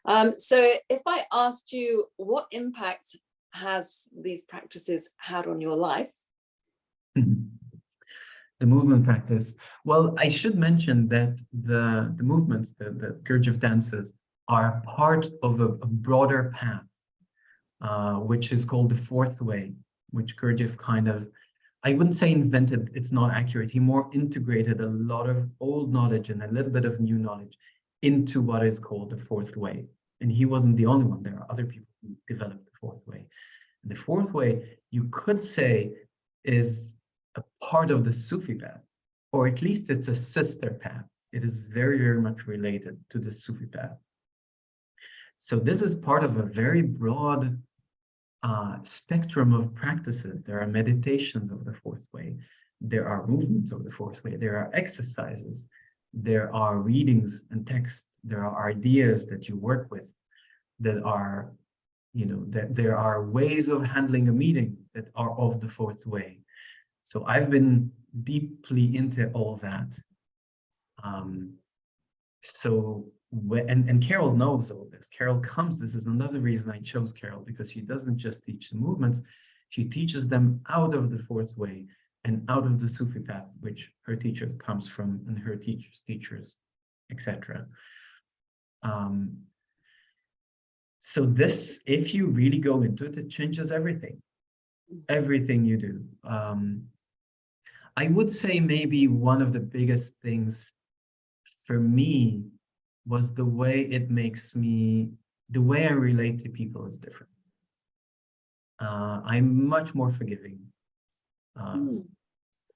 So if I asked you, what impact has these practices had on your life? The movement practice. Well, I should mention that the movements, the Gurdjieff dances, are part of a broader path, which is called the fourth way, which Gurdjieff kind of, I wouldn't say invented, it's not accurate. He more integrated a lot of old knowledge and a little bit of new knowledge into what is called the fourth way. And he wasn't the only one. There are other people who developed the fourth way. And the fourth way, you could say, is a part of the Sufi path, or at least it's a sister path. It is very, very much related to the Sufi path. So this is part of a very broad spectrum of practices. There are meditations of the fourth way. There are movements of the fourth way. There are exercises. There are readings and texts. There are ideas that you work with that are, that there are ways of handling a meeting that are of the fourth way. So I've been deeply into all that. And Carol knows all this. Carol comes, this is another reason I chose Carol, because she doesn't just teach the movements, she teaches them out of the fourth way and out of the Sufi path, which her teacher comes from, and her teacher's teachers, etc. So this, if you really go into it, it changes everything you do. I would say maybe one of the biggest things for me was the way it makes me, the way I relate to people is different. I'm much more forgiving,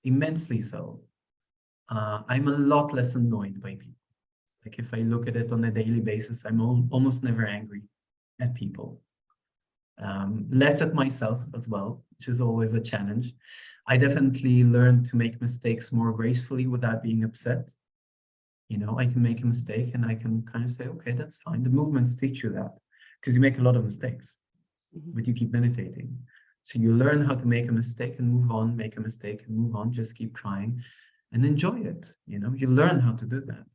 immensely so. I'm a lot less annoyed by people. Like if I look at it on a daily basis, I'm almost never angry at people. Less at myself as well, which is always a challenge. I definitely learned to make mistakes more gracefully without being upset. I can make a mistake and I can kind of say, okay, that's fine. The movements teach you that, because you make a lot of mistakes, but you keep meditating. So you learn how to make a mistake and move on, make a mistake and move on, just keep trying and enjoy it. You learn how to do that.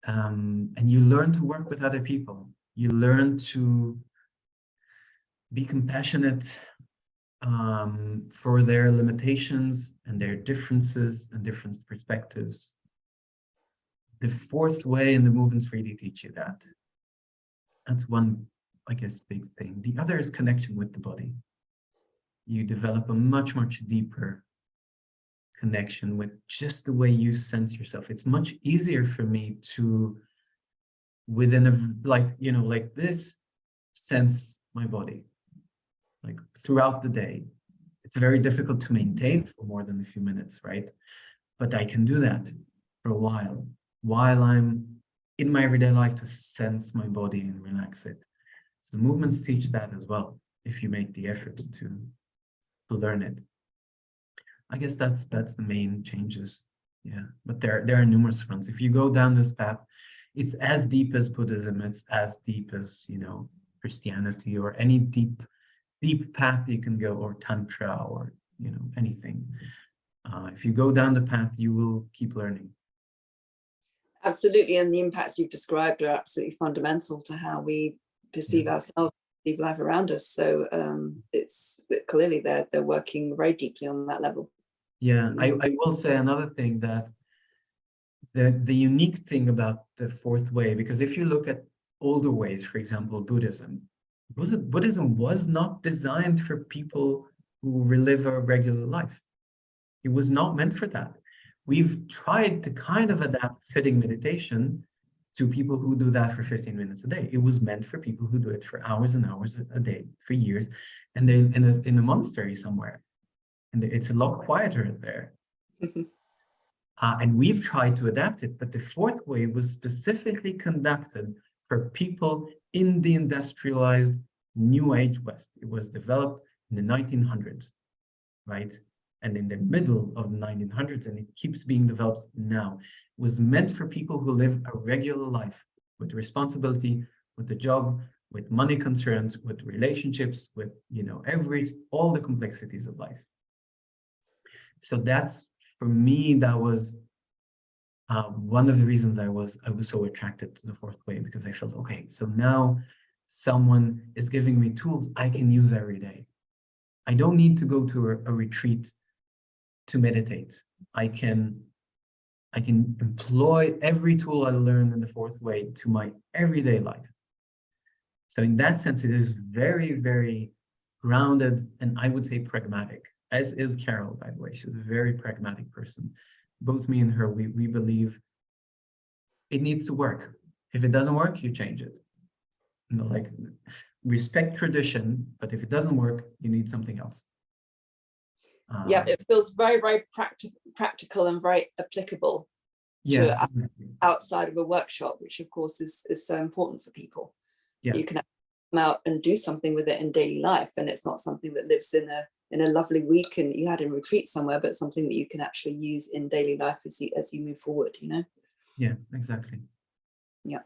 And you learn to work with other people. You learn to be compassionate for their limitations and their differences and different perspectives. The fourth way and the movements really teach you that. That's one, I guess, big thing. The other is connection with the body. You develop a much, much deeper connection with just the way you sense yourself. It's much easier for me to, within like this, sense my body. Like throughout the day. It's very difficult to maintain for more than a few minutes, right? But I can do that for a while I'm in my everyday life, to sense my body and relax it. So movements teach that as well, if you make the effort to learn it. I guess that's the main changes. Yeah, but there are numerous ones. If you go down this path, it's as deep as Buddhism, it's as deep as, Christianity, or any deep path you can go, or Tantra, or, anything. If you go down the path, you will keep learning. Absolutely, and the impacts you've described are absolutely fundamental to how we perceive ourselves, perceive life around us. So it's clearly they're working very deeply on that level. Yeah, I will say another thing, that the unique thing about the fourth way, because if you look at older ways, for example, Buddhism was not designed for people who live a regular life. It was not meant for that. We've tried to kind of adapt sitting meditation to people who do that for 15 minutes a day. It was meant for people who do it for hours and hours a day, for years, and they're in a monastery somewhere. And it's a lot quieter there. And we've tried to adapt it, but the fourth way was specifically conducted for people in the industrialized New Age West. It was developed in the 1900s, right? And in the middle of the 1900s, and it keeps being developed now, was meant for people who live a regular life with responsibility, with a job, with money concerns, with relationships, with, all the complexities of life. So that's, for me, that was One of the reasons I was so attracted to the fourth way, because I felt, okay, so now someone is giving me tools I can use every day. I don't need to go to a retreat to meditate. I can employ every tool I learned in the fourth way to my everyday life. So in that sense, it is very, very grounded, and I would say pragmatic, as is Carol, by the way. She's a very pragmatic person. Both me and her, we believe it needs to work. If it doesn't work, you change it. You know, like, respect tradition, but if it doesn't work, you need something else. Yeah, it feels very, very practical and very applicable to outside of a workshop, which of course is so important for people. Yeah. You can come out and do something with it in daily life, and it's not something that lives in a lovely week and you had a retreat somewhere, but something that you can actually use in daily life as you move forward, you know. Yeah, exactly. Yeah.